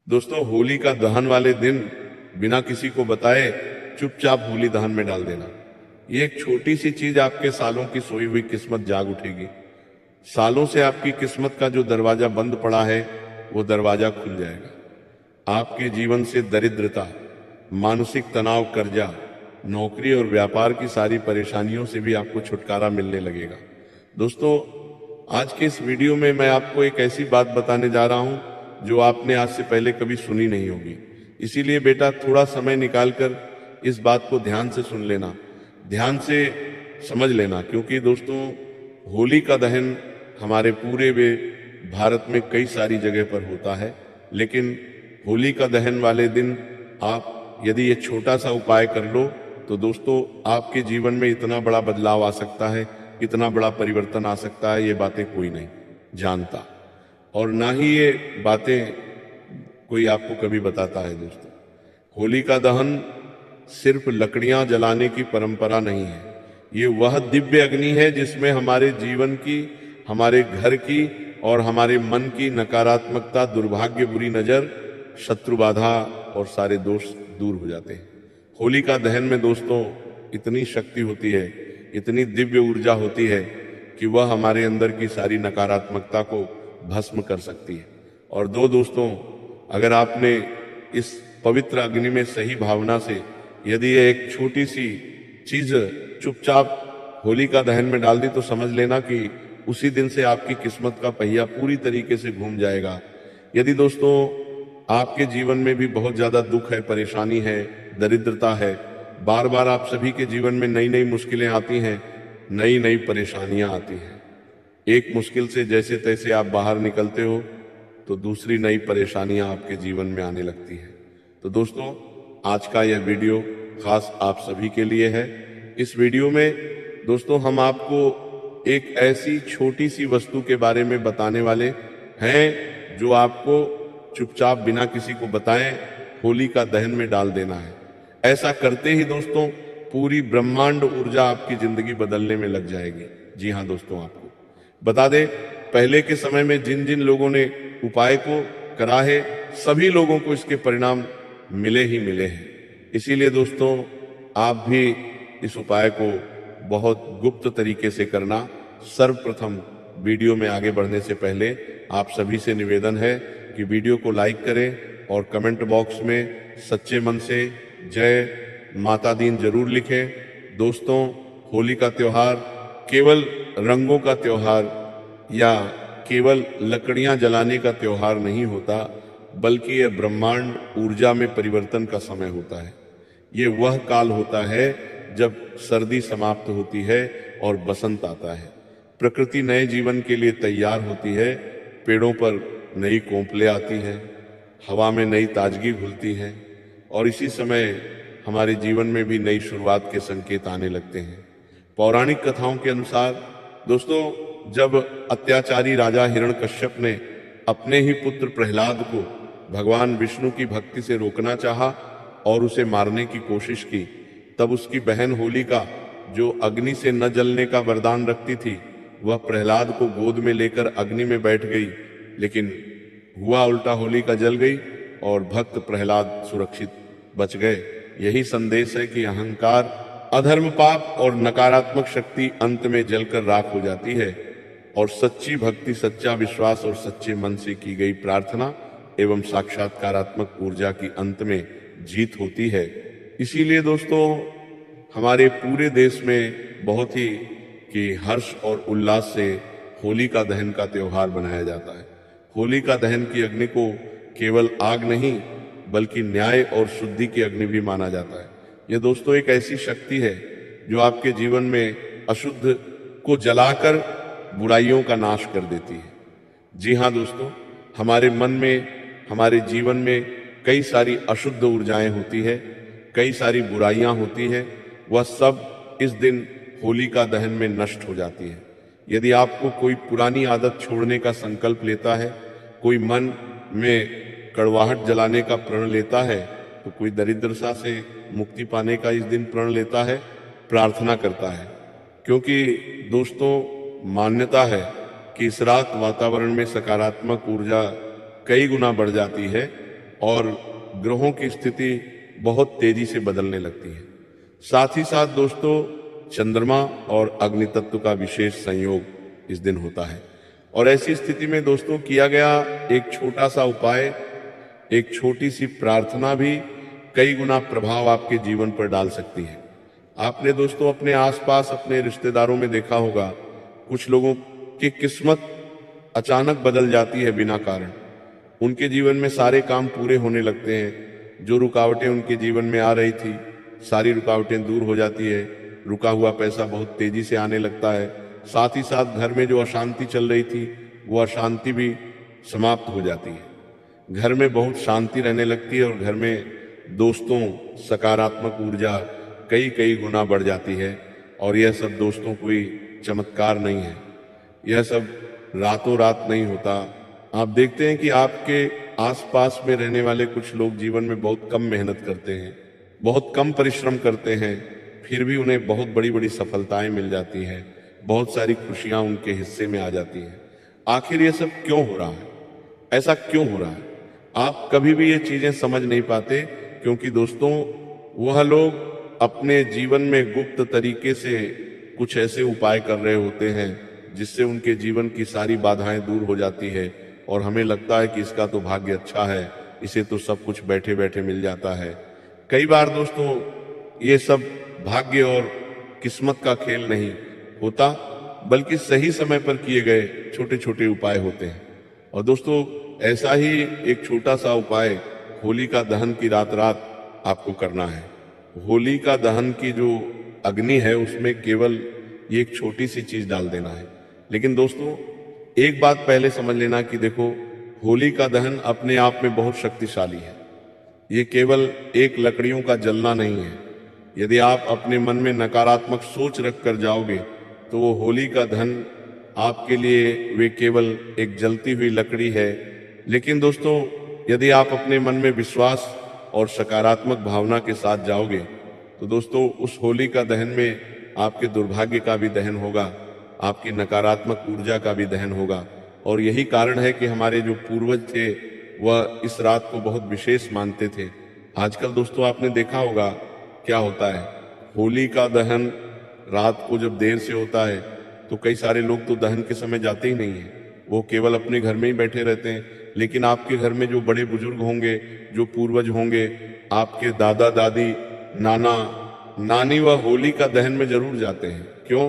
दोस्तों, होली का दहन वाले दिन बिना किसी को बताए चुपचाप होली दहन में डाल देना। ये एक छोटी सी चीज आपके सालों की सोई हुई किस्मत जाग उठेगी। सालों से आपकी किस्मत का जो दरवाजा बंद पड़ा है वो दरवाजा खुल जाएगा। आपके जीवन से दरिद्रता, मानसिक तनाव, कर्जा, नौकरी और व्यापार की सारी परेशानियों से भी आपको छुटकारा मिलने लगेगा। दोस्तों, आज के इस वीडियो में मैं आपको एक ऐसी बात बताने जा रहा हूं जो आपने आज से पहले कभी सुनी नहीं होगी। इसीलिए बेटा थोड़ा समय निकालकर इस बात को ध्यान से सुन लेना, ध्यान से समझ लेना, क्योंकि दोस्तों होली का दहन हमारे पूरे भारत में कई सारी जगह पर होता है, लेकिन होली का दहन वाले दिन आप यदि ये छोटा सा उपाय कर लो तो दोस्तों आपके जीवन में इतना बड़ा बदलाव आ सकता है, इतना बड़ा परिवर्तन आ सकता है, ये बातें कोई नहीं जानता और ना ही ये बातें कोई आपको कभी बताता है। दोस्तों, होली का दहन सिर्फ लकड़ियां जलाने की परंपरा नहीं है, ये वह दिव्य अग्नि है जिसमें हमारे जीवन की, हमारे घर की और हमारे मन की नकारात्मकता, दुर्भाग्य, बुरी नजर, शत्रु बाधा और सारे दोष दूर हो जाते हैं। होली का दहन में दोस्तों इतनी शक्ति होती है, इतनी दिव्य ऊर्जा होती है कि वह हमारे अंदर की सारी नकारात्मकता को भस्म कर सकती है। और दोस्तों, अगर आपने इस पवित्र अग्नि में सही भावना से यदि ये एक छोटी सी चीज चुपचाप होली का दहन में डाल दी तो समझ लेना कि उसी दिन से आपकी किस्मत का पहिया पूरी तरीके से घूम जाएगा। यदि दोस्तों आपके जीवन में भी बहुत ज्यादा दुख है, परेशानी है, दरिद्रता है, बार बार आप सभी के जीवन में नई नई मुश्किलें आती हैं, नई नई परेशानियां आती हैं, एक मुश्किल से जैसे तैसे आप बाहर निकलते हो तो दूसरी नई परेशानियां आपके जीवन में आने लगती हैं। तो दोस्तों, आज का यह वीडियो खास आप सभी के लिए है। इस वीडियो में दोस्तों हम आपको एक ऐसी छोटी सी वस्तु के बारे में बताने वाले हैं जो आपको चुपचाप बिना किसी को बताएं होली का दहन में डाल देना है। ऐसा करते ही दोस्तों पूरी ब्रह्मांड ऊर्जा आपकी जिंदगी बदलने में लग जाएगी। जी हाँ दोस्तों, आपको बता दें, पहले के समय में जिन जिन लोगों ने उपाय को करा है सभी लोगों को इसके परिणाम मिले ही मिले हैं। इसीलिए दोस्तों आप भी इस उपाय को बहुत गुप्त तरीके से करना। सर्वप्रथम वीडियो में आगे बढ़ने से पहले आप सभी से निवेदन है कि वीडियो को लाइक करें और कमेंट बॉक्स में सच्चे मन से जय माता दीन जरूर लिखें। दोस्तों, होली का त्योहार केवल रंगों का त्योहार या केवल लकड़ियां जलाने का त्योहार नहीं होता, बल्कि यह ब्रह्मांड ऊर्जा में परिवर्तन का समय होता है। ये वह काल होता है जब सर्दी समाप्त होती है और बसंत आता है, प्रकृति नए जीवन के लिए तैयार होती है, पेड़ों पर नई कोंपले आती हैं, हवा में नई ताजगी घुलती है और इसी समय हमारे जीवन में भी नई शुरुआत के संकेत आने लगते हैं। पौराणिक कथाओं के अनुसार दोस्तों जब अत्याचारी राजा हिरण्यकश्यप ने अपने ही पुत्र प्रहलाद को भगवान विष्णु की भक्ति से रोकना चाहा और उसे मारने की कोशिश की, तब उसकी बहन होलिका, जो अग्नि से न जलने का वरदान रखती थी, वह प्रहलाद को गोद में लेकर अग्नि में बैठ गई, लेकिन हुआ उल्टा, होलिका जल गई और भक्त प्रहलाद सुरक्षित बच गए। यही संदेश है कि अहंकार, अधर्म, पाप और नकारात्मक शक्ति अंत में जलकर राख हो जाती है और सच्ची भक्ति, सच्चा विश्वास और सच्चे मन से की गई प्रार्थना एवं साक्षात्कारात्मक ऊर्जा की अंत में जीत होती है। इसीलिए दोस्तों हमारे पूरे देश में बहुत ही कि हर्ष और उल्लास से होली का दहन का त्योहार मनाया जाता है। होली का दहन की अग्नि को केवल आग नहीं बल्कि न्याय और शुद्धि की अग्नि भी माना जाता है। यह दोस्तों एक ऐसी शक्ति है जो आपके जीवन में अशुद्ध को जलाकर बुराइयों का नाश कर देती है। जी हाँ दोस्तों, हमारे मन में, हमारे जीवन में कई सारी अशुद्ध ऊर्जाएं होती है, कई सारी बुराइयां होती है, वह सब इस दिन होली का दहन में नष्ट हो जाती है। यदि आपको कोई पुरानी आदत छोड़ने का संकल्प लेता है, कोई मन में कड़वाहट जलाने का प्रण लेता है, तो कोई दरिद्रता से मुक्ति पाने का इस दिन प्रण लेता है, प्रार्थना करता है, क्योंकि दोस्तों मान्यता है कि इस रात वातावरण में सकारात्मक ऊर्जा कई गुना बढ़ जाती है और ग्रहों की स्थिति बहुत तेजी से बदलने लगती है। साथ ही साथ दोस्तों चंद्रमा और अग्नि तत्व का विशेष संयोग इस दिन होता है और ऐसी स्थिति में दोस्तों किया गया एक छोटा सा उपाय, एक छोटी सी प्रार्थना भी कई गुना प्रभाव आपके जीवन पर डाल सकती है। आपने दोस्तों अपने आसपास अपने रिश्तेदारों में देखा होगा, कुछ लोगों की किस्मत अचानक बदल जाती है बिना कारण। उनके जीवन में सारे काम पूरे होने लगते हैं। जो रुकावटें उनके जीवन में आ रही थी, सारी रुकावटें दूर हो जाती है। रुका हुआ पैसा बहुत तेजी से आने लगता है। साथ ही साथ घर में जो अशांति चल रही थी, वो अशांति भी समाप्त हो जाती है। घर में बहुत शांति रहने लगती है और घर में दोस्तों सकारात्मक ऊर्जा कई कई गुना बढ़ जाती है। और यह सब दोस्तों कोई चमत्कार नहीं है, यह सब रातों रात नहीं होता। आप देखते हैं कि आपके आसपास में रहने वाले कुछ लोग जीवन में बहुत कम मेहनत करते हैं, बहुत कम परिश्रम करते हैं, फिर भी उन्हें बहुत बड़ी बड़ी सफलताएं मिल जाती हैं, बहुत सारी खुशियां उनके हिस्से में आ जाती हैं। आखिर ये सब क्यों हो रहा है? ऐसा क्यों हो रहा है? आप कभी भी ये चीजें समझ नहीं पाते, क्योंकि दोस्तों वह लोग अपने जीवन में गुप्त तरीके से कुछ ऐसे उपाय कर रहे होते हैं जिससे उनके जीवन की सारी बाधाएं दूर हो जाती है और हमें लगता है कि इसका तो भाग्य अच्छा है, इसे तो सब कुछ बैठे बैठे मिल जाता है। कई बार दोस्तों ये सब भाग्य और किस्मत का खेल नहीं होता, बल्कि सही समय पर किए गए छोटे छोटे उपाय होते हैं। और दोस्तों ऐसा ही एक छोटा सा उपाय होलिका दहन की रात रात आपको करना है। होलिका दहन की जो अग्नि है उसमें केवल ये एक छोटी सी चीज डाल देना है। लेकिन दोस्तों एक बात पहले समझ लेना कि देखो, होलिका दहन अपने आप में बहुत शक्तिशाली है। ये केवल एक लकड़ियों का जलना नहीं है। यदि आप अपने मन में नकारात्मक सोच रख कर जाओगे तो वो होलिका दहन आपके लिए वे केवल एक जलती हुई लकड़ी है। लेकिन दोस्तों यदि आप अपने मन में विश्वास और सकारात्मक भावना के साथ जाओगे तो दोस्तों उस होलिका दहन में आपके दुर्भाग्य का भी दहन होगा, आपकी नकारात्मक ऊर्जा का भी दहन होगा। और यही कारण है कि हमारे जो पूर्वज थे वह इस रात को बहुत विशेष मानते थे। आजकल दोस्तों आपने देखा होगा क्या होता है, होलिका दहन रात को जब देर से होता है तो कई सारे लोग तो दहन के समय जाते ही नहीं है, वो केवल अपने घर में ही बैठे रहते हैं। लेकिन आपके घर में जो बड़े बुजुर्ग होंगे, जो पूर्वज होंगे, आपके दादा दादी, नाना नानी, वह होलिका दहन में जरूर जाते हैं। क्यों?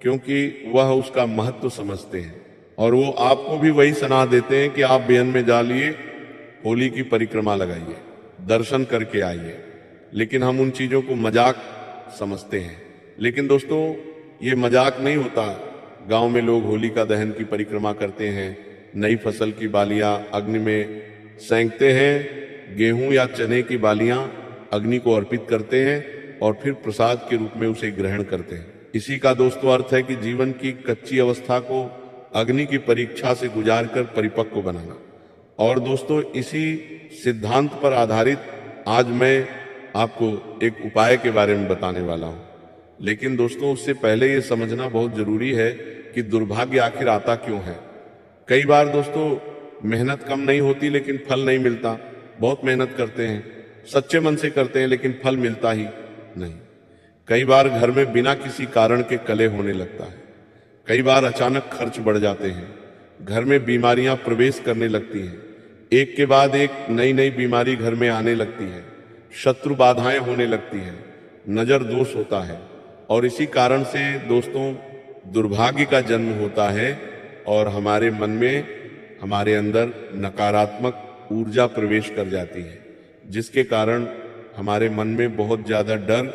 क्योंकि वह उसका महत्व समझते हैं और वो आपको भी वही सलाह देते हैं कि आप बेहन में जाइए, होली की परिक्रमा लगाइए, दर्शन करके आइए। लेकिन हम उन चीजों को मजाक समझते हैं। लेकिन दोस्तों ये मजाक नहीं होता। गांव में लोग होलिका दहन की परिक्रमा करते हैं, नई फसल की बालियां अग्नि में सेंकते हैं, गेहूं या चने की बालियां अग्नि को अर्पित करते हैं और फिर प्रसाद के रूप में उसे ग्रहण करते हैं। इसी का दोस्तों अर्थ है कि जीवन की कच्ची अवस्था को अग्नि की परीक्षा से गुजार कर परिपक्व बनाना। और दोस्तों इसी सिद्धांत पर आधारित आज मैं आपको एक उपाय के बारे में बताने वाला हूं। लेकिन दोस्तों उससे पहले ये समझना बहुत जरूरी है कि दुर्भाग्य आखिर आता क्यों है। कई बार दोस्तों मेहनत कम नहीं होती लेकिन फल नहीं मिलता। बहुत मेहनत करते हैं, सच्चे मन से करते हैं, लेकिन फल मिलता ही नहीं। कई बार घर में बिना किसी कारण के कलह होने लगता है। कई बार अचानक खर्च बढ़ जाते हैं, घर में बीमारियां प्रवेश करने लगती हैं, एक के बाद एक नई नई बीमारी घर में आने लगती है, शत्रु बाधाएं होने लगती है, नजर दोष होता है। और इसी कारण से दोस्तों दुर्भाग्य का जन्म होता है और हमारे मन में, हमारे अंदर नकारात्मक ऊर्जा प्रवेश कर जाती है, जिसके कारण हमारे मन में बहुत ज्यादा डर,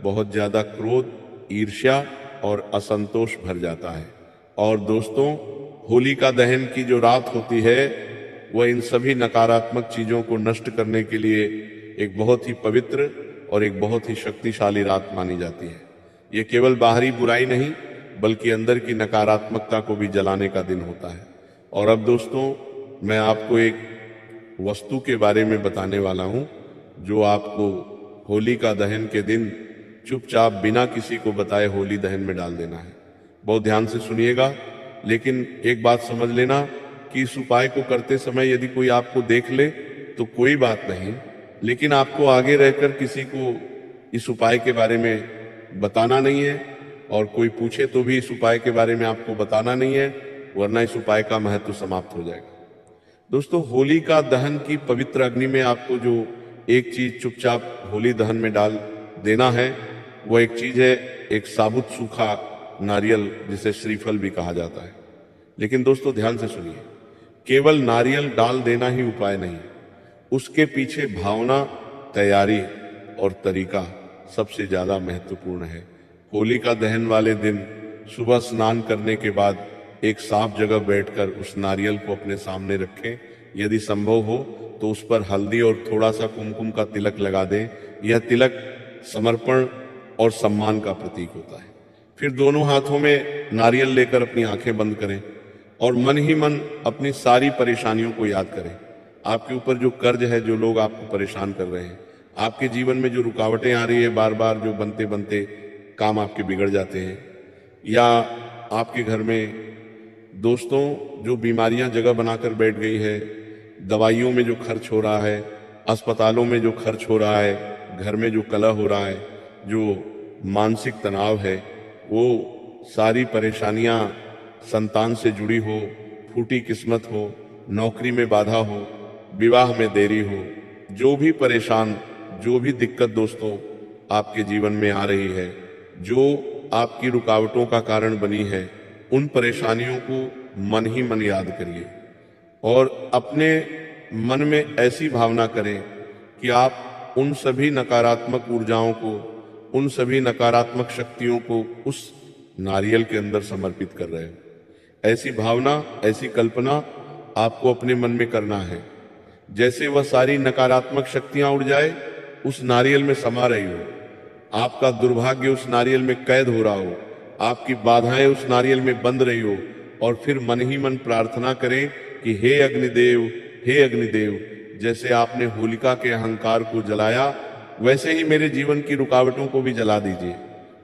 बहुत ज्यादा क्रोध, ईर्ष्या और असंतोष भर जाता है। और दोस्तों होलिका दहन की जो रात होती है वह इन सभी नकारात्मक चीजों को नष्ट करने के लिए एक बहुत ही पवित्र और एक बहुत ही शक्तिशाली रात मानी जाती है। ये केवल बाहरी बुराई नहीं बल्कि अंदर की नकारात्मकता को भी जलाने का दिन होता है। और अब दोस्तों मैं आपको एक वस्तु के बारे में बताने वाला हूं जो आपको होलिका दहन के दिन चुपचाप बिना किसी को बताए होली दहन में डाल देना है। बहुत ध्यान से सुनिएगा, लेकिन एक बात समझ लेना कि इस उपाय को करते समय यदि कोई आपको देख ले तो कोई बात नहीं, लेकिन आपको आगे रहकर किसी को इस उपाय के बारे में बताना नहीं है, और कोई पूछे तो भी इस उपाय के बारे में आपको बताना नहीं है, वरना इस उपाय का महत्व समाप्त हो जाएगा। दोस्तों, होलिका दहन की पवित्र अग्नि में आपको जो एक चीज चुपचाप होली दहन में डाल देना है, वो एक चीज है एक साबुत सूखा नारियल, जिसे श्रीफल भी कहा जाता है। लेकिन दोस्तों ध्यान से सुनिए, केवल नारियल डाल देना ही उपाय नहीं, उसके पीछे भावना, तैयारी और तरीका सबसे ज्यादा महत्वपूर्ण है। होलिका दहन वाले दिन सुबह स्नान करने के बाद एक साफ जगह बैठकर उस नारियल को अपने सामने रखें। यदि संभव हो तो उस पर हल्दी और थोड़ा सा कुमकुम का तिलक लगा दें। यह तिलक समर्पण और सम्मान का प्रतीक होता है। फिर दोनों हाथों में नारियल लेकर अपनी आंखें बंद करें और मन ही मन अपनी सारी परेशानियों को याद करें। आपके ऊपर जो कर्ज है, जो लोग आपको परेशान कर रहे हैं, आपके जीवन में जो रुकावटें आ रही है, बार बार जो बनते बनते काम आपके बिगड़ जाते हैं, या आपके घर में दोस्तों जो बीमारियां जगह बनाकर बैठ गई है, दवाइयों में जो खर्च हो रहा है, अस्पतालों में जो खर्च हो रहा है, घर में जो कलह हो रहा है, जो मानसिक तनाव है, वो सारी परेशानियां संतान से जुड़ी हो, फूटी किस्मत हो, नौकरी में बाधा हो, विवाह में देरी हो, जो भी परेशान, जो भी दिक्कत दोस्तों आपके जीवन में आ रही है, जो आपकी रुकावटों का कारण बनी है, उन परेशानियों को मन ही मन याद करिए और अपने मन में ऐसी भावना करें कि आप उन सभी नकारात्मक ऊर्जाओं को, उन सभी नकारात्मक शक्तियों को उस नारियल के अंदर समर्पित कर रहे हो। ऐसी भावना, ऐसी कल्पना आपको अपने मन में करना है जैसे वह सारी नकारात्मक शक्तियां उड़ जाए, उस नारियल में समा रही हो। आपका दुर्भाग्य उस नारियल में कैद हो रहा हो, आपकी बाधाएं उस नारियल में बंद रही हो, और फिर मन ही मन प्रार्थना करें कि हे अग्निदेव, हे अग्निदेव, जैसे आपने होलिका के अहंकार को जलाया, वैसे ही मेरे जीवन की रुकावटों को भी जला दीजिए।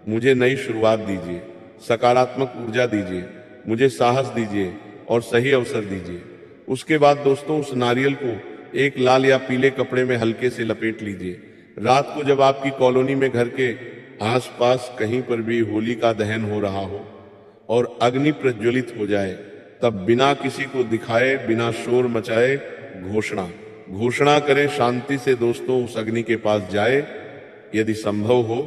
मुझे नई शुरुआत दीजिए, सकारात्मक ऊर्जा दीजिए, मुझे साहस दीजिए और सही अवसर दीजिए। उसके बाद दोस्तों उस नारियल को एक लाल या पीले कपड़े में हल्के से लपेट लीजिए। रात को जब आपकी कॉलोनी में घर के आसपास कहीं पर भी होली का दहन हो रहा हो और अग्नि प्रज्वलित हो जाए, तब बिना किसी को दिखाए, बिना शोर मचाए घोषणा करें शांति से दोस्तों, उस अग्नि के पास जाए। यदि संभव हो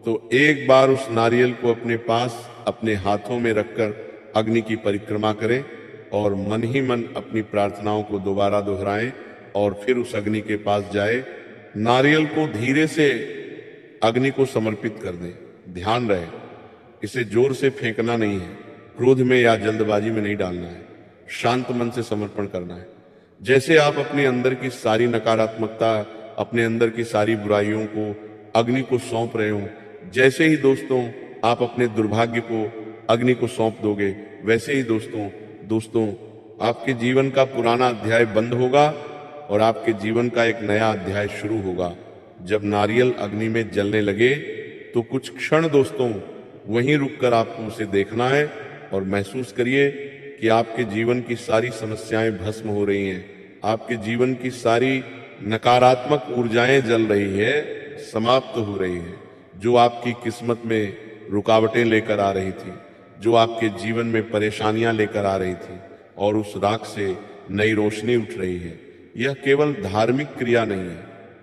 तो एक बार उस नारियल को अपने पास अपने हाथों में रखकर अग्नि की परिक्रमा करें और मन ही मन अपनी प्रार्थनाओं को दोबारा दोहराएं और फिर उस अग्नि के पास जाए। नारियल को धीरे से अग्नि को समर्पित कर दें। ध्यान रहे, इसे जोर से फेंकना नहीं है, क्रोध में या जल्दबाजी में नहीं डालना है, शांत मन से समर्पण करना है। जैसे आप अपने अंदर की सारी नकारात्मकता, अपने अंदर की सारी बुराइयों को अग्नि को सौंप रहे हो, जैसे ही दोस्तों आप अपने दुर्भाग्य को अग्नि को सौंप दोगे, वैसे ही दोस्तों आपके जीवन का पुराना अध्याय बंद होगा और आपके जीवन का एक नया अध्याय शुरू होगा। जब नारियल अग्नि में जलने लगे तो कुछ क्षण दोस्तों वहीं रुककर आपको उसे देखना है और महसूस करिए कि आपके जीवन की सारी समस्याएं भस्म हो रही हैं, आपके जीवन की सारी नकारात्मक ऊर्जाएं जल रही है, समाप्त हो रही है। जो आपकी किस्मत में रुकावटें लेकर आ रही थी, जो आपके जीवन में परेशानियां लेकर आ रही थी, और उस राख से नई रोशनी उठ रही है। यह केवल धार्मिक क्रिया नहीं है,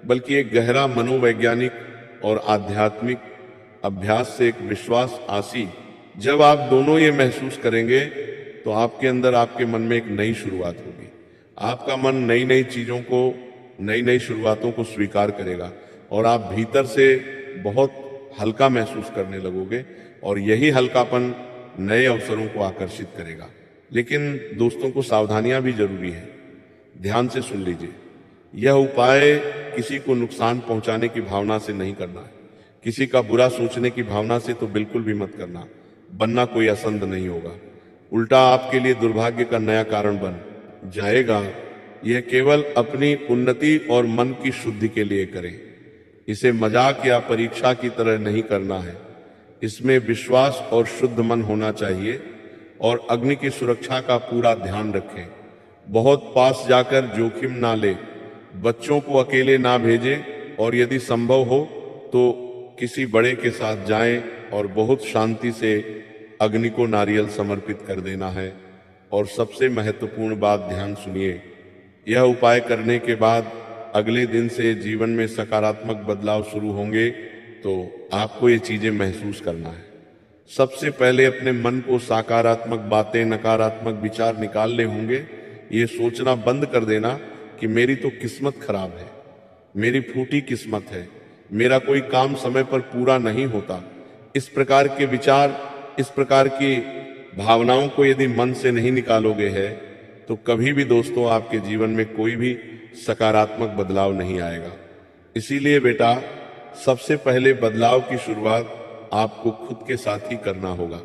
बल्कि एक गहरा मनोवैज्ञानिक और आध्यात्मिक अभ्यास से एक विश्वास आसी। जब आप दोनों ये महसूस करेंगे तो आपके अंदर, आपके मन में एक नई शुरुआत होगी। आपका मन नई नई चीजों को, नई नई शुरुआतों को स्वीकार करेगा और आप भीतर से बहुत हल्का महसूस करने लगोगे, और यही हल्कापन नए अवसरों को आकर्षित करेगा। लेकिन दोस्तों को सावधानियां भी जरूरी है। ध्यान से सुन लीजिए, यह उपाय किसी को नुकसान पहुंचाने की भावना से नहीं करना है, किसी का बुरा सोचने की भावना से तो बिल्कुल भी मत करना। बनना कोई असंध नहीं होगा, उल्टा आपके लिए दुर्भाग्य का नया कारण बन जाएगा। यह केवल अपनी उन्नति और मन की शुद्धि के लिए करें। इसे मजाक या परीक्षा की तरह नहीं करना है। इसमें विश्वास और शुद्ध मन होना चाहिए और अग्नि की सुरक्षा का पूरा ध्यान रखें। बहुत पास जाकर जोखिम ना ले, बच्चों को अकेले ना भेजें और यदि संभव हो तो किसी बड़े के साथ जाएं और बहुत शांति से अग्नि को नारियल समर्पित कर देना है। और सबसे महत्वपूर्ण बात ध्यान सुनिए, यह उपाय करने के बाद अगले दिन से जीवन में सकारात्मक बदलाव शुरू होंगे। तो आपको ये चीजें महसूस करना है। सबसे पहले अपने मन को सकारात्मक बातें, नकारात्मक विचार निकालने होंगे। ये सोचना बंद कर देना कि मेरी तो किस्मत खराब है, मेरी फूटी किस्मत है, मेरा कोई काम समय पर पूरा नहीं होता। इस प्रकार के विचार, इस प्रकार की भावनाओं को यदि मन से नहीं निकालोगे है तो कभी भी दोस्तों आपके जीवन में कोई भी सकारात्मक बदलाव नहीं आएगा। इसीलिए बेटा, सबसे पहले बदलाव की शुरुआत आपको खुद के साथ ही करना होगा।